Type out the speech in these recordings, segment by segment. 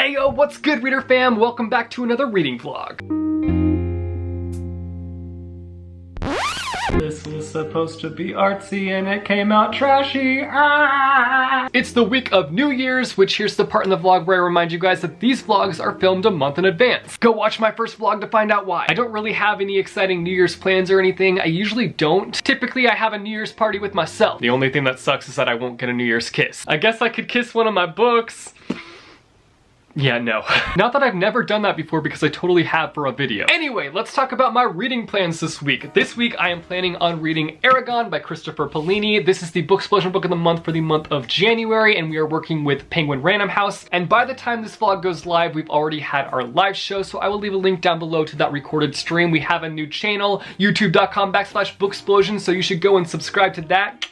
Heyo, what's good, reader fam? Welcome back to another reading vlog. This was supposed to be artsy and it came out trashy. It's the week of New Year's, which here's the part in the vlog where I remind you guys that these vlogs are filmed a month in advance. Go watch my first vlog to find out why. I don't really have any exciting New Year's plans or anything. I usually don't. Typically, I have a New Year's party with myself. The only thing that sucks is that I won't get a New Year's kiss. I guess I could kiss one of my books. Yeah, no. Not that I've never done that before because I totally have for a video. Anyway, let's talk about my reading plans this week. This week, I am planning on reading ERAGON by Christopher Paolini. This is the Booksplosion book of the month for the month of January, and we are working with Penguin Random House. And by the time this vlog goes live, we've already had our live show, so I will leave a link down below to that recorded stream. We have a new channel, youtube.com/Booksplosion, so you should go and subscribe to that.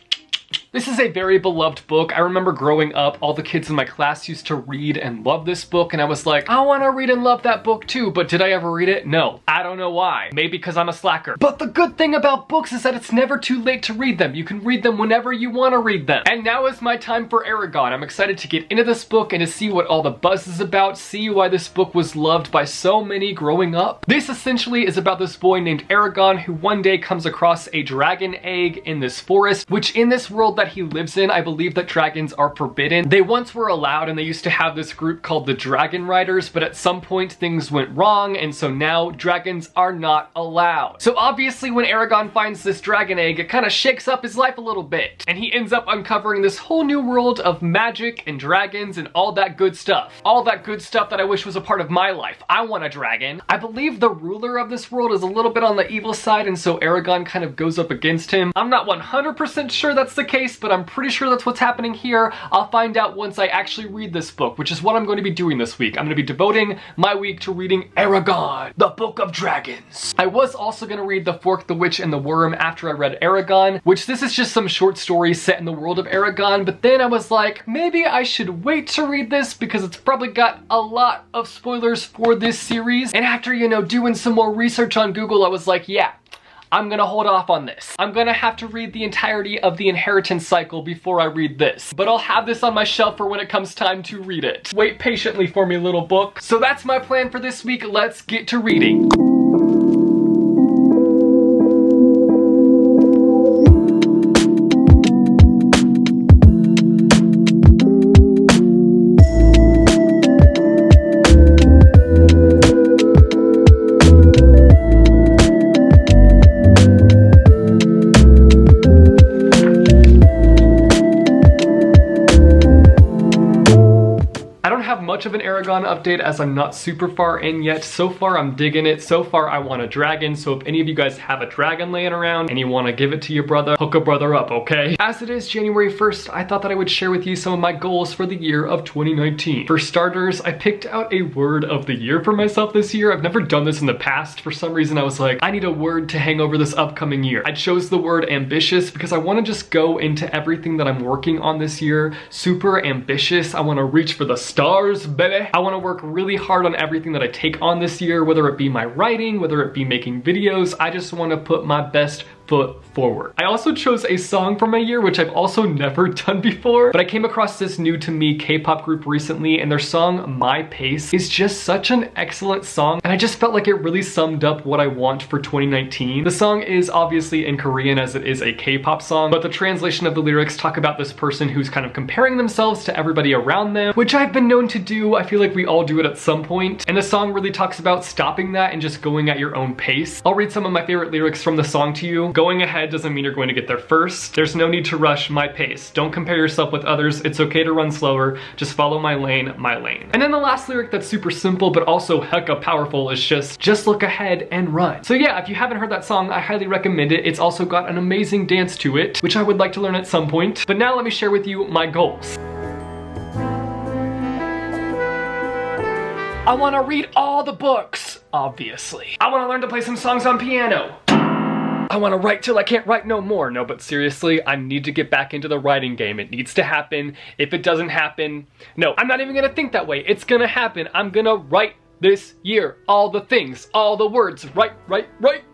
This is a very beloved book. I remember growing up, all the kids in my class used to read and love this book, and I was like, I want to read and love that book too, but did I ever read it? No. I don't know why. Maybe because I'm a slacker. But the good thing about books is that it's never too late to read them. You can read them whenever you want to read them. And now is my time for ERAGON. I'm excited to get into this book and to see what all the buzz is about, see why this book was loved by so many growing up. This essentially is about this boy named ERAGON who one day comes across a dragon egg in this forest, which in this world that he lives in, I believe that dragons are forbidden. They once were allowed, and they used to have this group called the Dragon Riders, but at some point things went wrong, and so now dragons are not allowed. So obviously when ERAGON finds this dragon egg, it kind of shakes up his life a little bit, and he ends up uncovering this whole new world of magic and dragons and all that good stuff. All that good stuff that I wish was a part of my life. I want a dragon. I believe the ruler of this world is a little bit on the evil side, and so ERAGON kind of goes up against him. I'm not 100% sure that's the case, but I'm pretty sure that's what's happening here. I'll find out once I actually read this book, which is what I'm going to be doing this week. I'm going to be devoting my week to reading ERAGON, the Book of Dragons. I was also going to read The Fork, the Witch, and the Worm after I read ERAGON, which this is just some short stories set in the world of ERAGON, but then I was like, maybe I should wait to read this because it's probably got a lot of spoilers for this series. And after, you know, doing some more research on Google, I was like, yeah, I'm gonna hold off on this. I'm gonna have to read the entirety of the inheritance cycle before I read this. But I'll have this on my shelf for when it comes time to read it. Wait patiently for me, little book. So that's my plan for this week. Let's get to reading. Much of an ERAGON update as I'm not super far in yet. So far I'm digging it. So far I want a dragon, so if any of you guys have a dragon laying around and you want to give it to your brother, hook a brother up, okay? As it is January 1st, I thought that I would share with you some of my goals for the year of 2019. For starters, I picked out a word of the year for myself this year. I've never done this in the past. For some reason I was like, I need a word to hang over this upcoming year. I chose the word ambitious because I want to just go into everything that I'm working on this year super ambitious. I want to reach for the stars, baby. I want to work really hard on everything that I take on this year, whether it be my writing, whether it be making videos. I just want to put my best foot forward. I also chose a song for my year, which I've also never done before, but I came across this new to me K-pop group recently, and their song My Pace is just such an excellent song, and I just felt like it really summed up what I want for 2019. The song is obviously in Korean as it is a K-pop song, but the translation of the lyrics talk about this person who's kind of comparing themselves to everybody around them, which I've been known to do. I feel like we all do it at some point, and the song really talks about stopping that and just going at your own pace. I'll read some of my favorite lyrics from the song to you. Going ahead doesn't mean you're going to get there first. There's no need to rush my pace. Don't compare yourself with others. It's okay to run slower. Just follow my lane, my lane. And then the last lyric that's super simple but also hecka powerful is just look ahead and run. So yeah, if you haven't heard that song, I highly recommend it. It's also got an amazing dance to it, which I would like to learn at some point. But now let me share with you my goals. I want to read all the books, obviously. I want to learn to play some songs on piano. I want to write till I can't write no more. No, but seriously, I need to get back into the writing game. It needs to happen. If it doesn't happen, no, I'm not even gonna think that way. It's gonna happen. I'm gonna write this year. All the things, all the words. Write.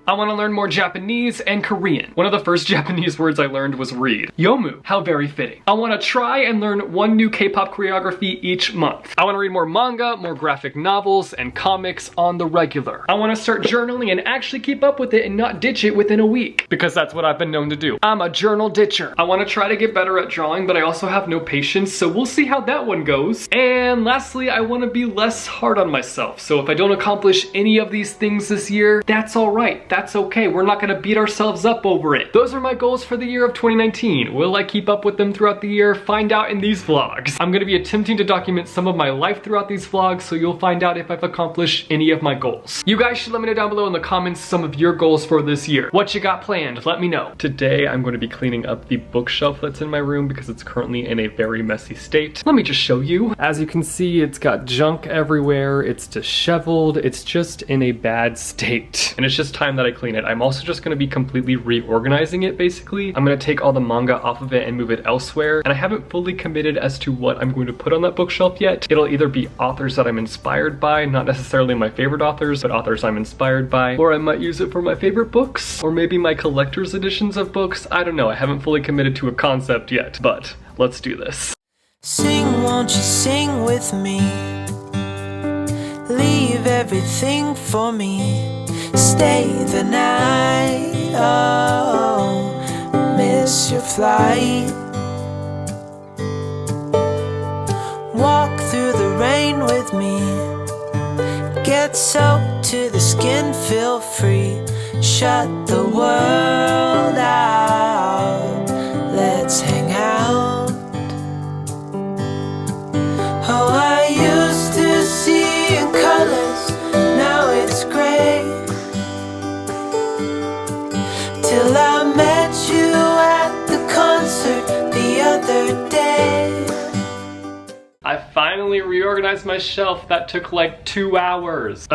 I want to learn more Japanese and Korean. One of the first Japanese words I learned was read. Yomu, how very fitting. I want to try and learn one new K-pop choreography each month. I want to read more manga, more graphic novels, and comics on the regular. I want to start journaling and actually keep up with it and not ditch it within a week, because that's what I've been known to do. I'm a journal ditcher. I want to try to get better at drawing, but I also have no patience, so we'll see how that one goes. And lastly, I want to be less hard on myself. So if I don't accomplish any of these things this year, that's all right. That's okay. We're not going to beat ourselves up over it. Those are my goals for the year of 2019. Will I keep up with them throughout the year? Find out in these vlogs. I'm going to be attempting to document some of my life throughout these vlogs, so you'll find out if I've accomplished any of my goals. You guys should let me know down below in the comments some of your goals for this year. What you got planned? Let me know. Today, I'm going to be cleaning up the bookshelf that's in my room because it's currently in a very messy state. Let me just show you. As you can see, it's got junk everywhere. It's disheveled. It's just in a bad state. And it's just time that I clean it. I'm also just going to be completely reorganizing it, basically. I'm going to take all the manga off of it and move it elsewhere. And I haven't fully committed as to what I'm going to put on that bookshelf yet. It'll either be authors that I'm inspired by, not necessarily my favorite authors, but authors I'm inspired by, or I might use it for my favorite books, or maybe my collector's editions of books. I don't know. I haven't fully committed to a concept yet, but let's do this. Sing, won't you sing with me? Leave everything for me. Stay the night, oh, miss your flight. Walk through the rain with me. Get soaked to the skin, feel free. Shut the world out. Let's hang out. Oh, I used to see in colors, now it's gray. Till I met you at the concert the other day. I finally reorganized my shelf. That took like 2 hours.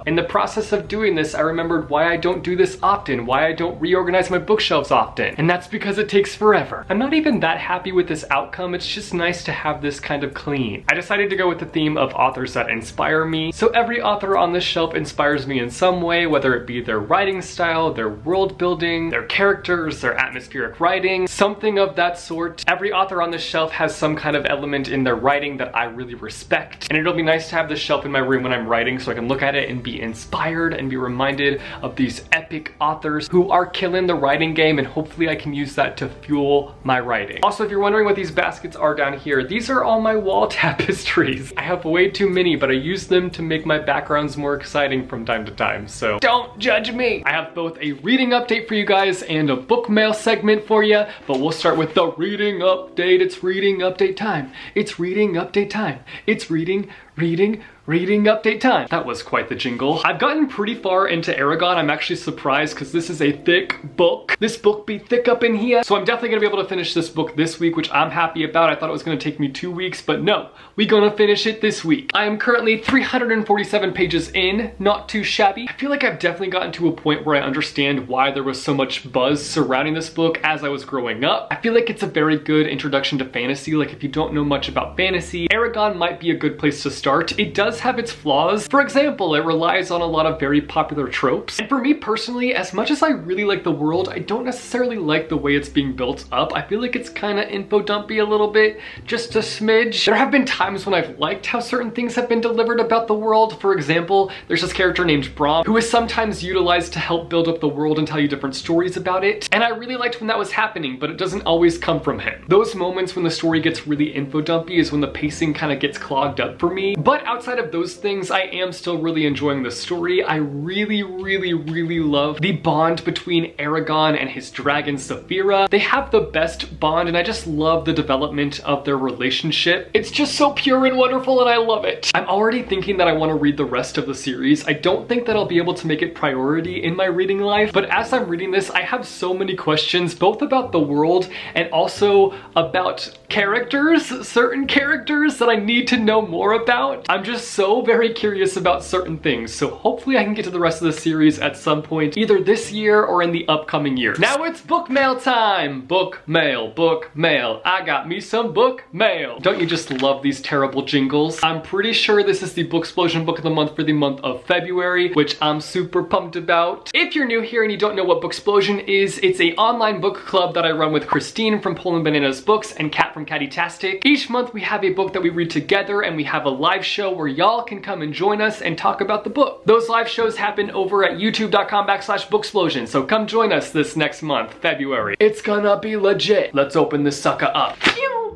In the process of doing this, I remembered why I don't do this often, why I don't reorganize my bookshelves often. And that's because it takes forever. I'm not even that happy with this outcome. It's just nice to have this kind of clean. I decided to go with the theme of authors that inspire me. So every author on this shelf inspires me in some way, whether it be their writing style, their world building, their characters, their atmospheric writing, something of that sort. Every author on this shelf has some kind of element in their writing that I really respect. And it'll be nice to have this shelf in my room when I'm writing so I can look at it and be inspired and be reminded of these epic authors who are killing the writing game, and hopefully I can use that to fuel my writing. Also, if you're wondering what these baskets are down here, these are all my wall tapestries. I have way too many, but I use them to make my backgrounds more exciting from time to time, so don't judge me. I have both a reading update for you guys and a book mail segment for you, but we'll start with the reading update. It's reading update time. It's reading update time. It's reading update time. That was quite the jingle. I've gotten pretty far into ERAGON. I'm actually surprised because this is a thick book. This book be thick up in here. So I'm definitely gonna be able to finish this book this week, which I'm happy about. I thought it was gonna take me 2 weeks, but no, we're gonna finish it this week. I am currently 347 pages in, not too shabby. I feel like I've definitely gotten to a point where I understand why there was so much buzz surrounding this book as I was growing up. I feel like it's a very good introduction to fantasy. Like if you don't know much about fantasy, ERAGON might be a good place to start. It does have its flaws. For example, it relies on a lot of very popular tropes. And for me personally, as much as I really like the world, I don't necessarily like the way it's being built up. I feel like it's kind of info dumpy a little bit, just a smidge. There have been times when I've liked how certain things have been delivered about the world. For example, there's this character named Brahm who is sometimes utilized to help build up the world and tell you different stories about it. And I really liked when that was happening, but it doesn't always come from him. Those moments when the story gets really info dumpy is when the pacing kind of gets clogged up for me. But outside of those things, I am still really enjoying the story. I really love the bond between ERAGON and his dragon Saphira. They have the best bond, and I just love the development of their relationship. It's just so pure and wonderful, and I love it. I'm already thinking that I want to read the rest of the series. I don't think that I'll be able to make it priority in my reading life, but as I'm reading this, I have so many questions, both about the world and also about characters, certain characters that I need to know more about. I'm just so very curious about certain things, so hopefully I can get to the rest of the series at some point, either this year or in the upcoming year. Now it's book mail time! Book mail, book mail. I got me some book mail. Don't you just love these terrible jingles? I'm pretty sure this is the Booksplosion book of the month for the month of February, which I'm super pumped about. If you're new here and you don't know what Booksplosion is, it's an online book club that I run with Christine from Poland Bananas Books and Kat from Catty-tastic. Each month we have a book that we read together, and we have a live show where y'all can come and join us and talk about the book. Those live shows happen over at youtube.com/Booksplosion, so come join us this next month, February. It's gonna be legit. Let's open this sucker up.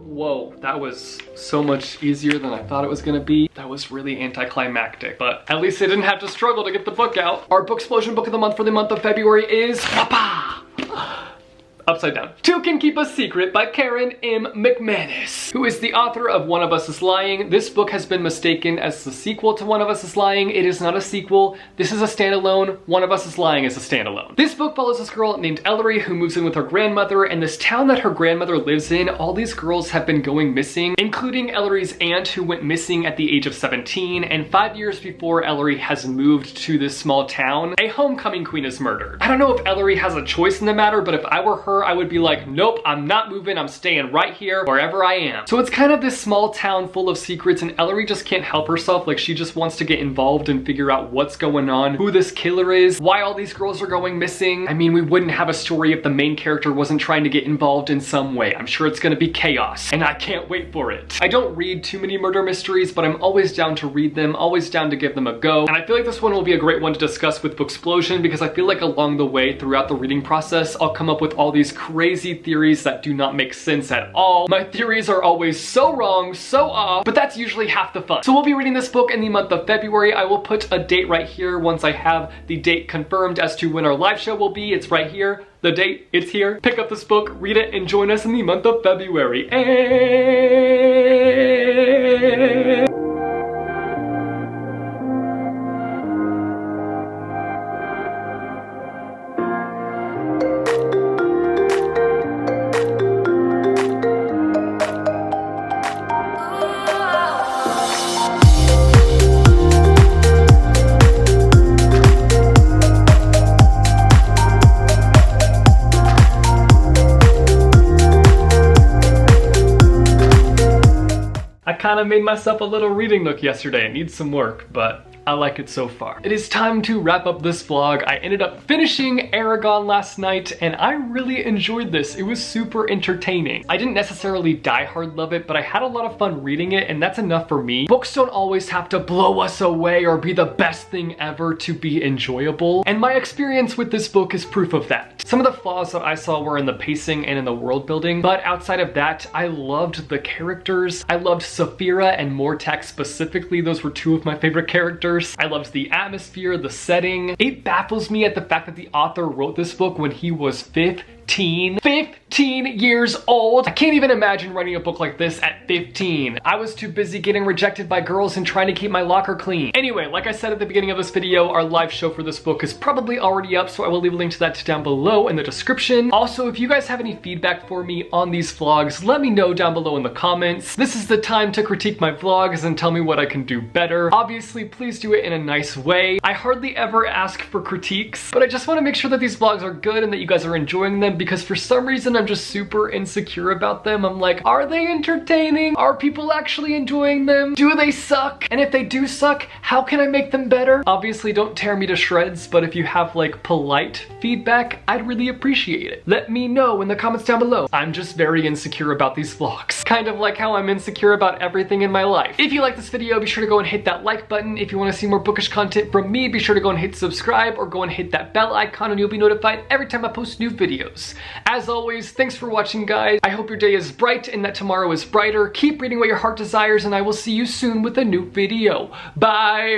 Whoa, that was so much easier than I thought it was gonna be. That was really anticlimactic, but at least I didn't have to struggle to get the book out. Our Booksplosion book of the month for the month of February is Upside Down. Two Can Keep a Secret by Karen M. McManus, who is the author of One of Us is Lying. This book has been mistaken as the sequel to One of Us is Lying. It is not a sequel. This is a standalone. One of Us is Lying is a standalone. This book follows this girl named Ellery who moves in with her grandmother, and this town that her grandmother lives in, all these girls have been going missing, including Ellery's aunt who went missing at the age of 17, and 5 years before Ellery has moved to this small town, a homecoming queen is murdered. I don't know if Ellery has a choice in the matter, but if I were her, I would be like, nope, I'm not moving, I'm staying right here, wherever I am. So it's kind of this small town full of secrets, and Ellery just can't help herself. Like, she just wants to get involved and figure out what's going on, who this killer is, why all these girls are going missing. I mean, we wouldn't have a story if the main character wasn't trying to get involved in some way. I'm sure it's gonna be chaos, and I can't wait for it. I don't read too many murder mysteries, but I'm always down to read them, always down to give them a go, and I feel like this one will be a great one to discuss with Booksplosion, because I feel like along the way, throughout the reading process, I'll come up with all these crazy theories that do not make sense at all. My theories are always so wrong, so off, but that's usually half the fun. So we'll be reading this book in the month of February. I will put a date right here once I have the date confirmed as to when our live show will be. It's right here. The date, it's here. Pick up this book, read it, and join us in the month of February. I kind of made myself a little reading nook yesterday. It needs some work, but I like it so far. It is time to wrap up this vlog. I ended up finishing ERAGON last night, and I really enjoyed this. It was super entertaining. I didn't necessarily diehard love it, but I had a lot of fun reading it, and that's enough for me. Books don't always have to blow us away or be the best thing ever to be enjoyable, and my experience with this book is proof of that. Some of the flaws that I saw were in the pacing and in the world building, but outside of that, I loved the characters. I loved Saphira and Mortek specifically. Those were two of my favorite characters. I loved the atmosphere, the setting. It baffles me at the fact that the author wrote this book when he was 15 years old. I can't even imagine writing a book like this at 15. I was too busy getting rejected by girls and trying to keep my locker clean. Anyway, like I said at the beginning of this video, our live show for this book is probably already up, so I will leave a link to that down below in the description. Also, if you guys have any feedback for me on these vlogs, let me know down below in the comments. This is the time to critique my vlogs and tell me what I can do better. Obviously, please do it in a nice way. I hardly ever ask for critiques, but I just want to make sure that these vlogs are good and that you guys are enjoying them, because for some reason I'm just super insecure about them. I'm like, are they entertaining? Are people actually enjoying them? Do they suck? And if they do suck, how can I make them better? Obviously, don't tear me to shreds, but if you have like polite feedback, I'd really appreciate it. Let me know in the comments down below. I'm just very insecure about these vlogs. Kind of like how I'm insecure about everything in my life. If you like this video, be sure to go and hit that like button. If you want to see more bookish content from me, be sure to go and hit subscribe or go and hit that bell icon and you'll be notified every time I post new videos. As always, thanks for watching, guys. I hope your day is bright and that tomorrow is brighter. Keep reading what your heart desires, and I will see you soon with a new video. Bye!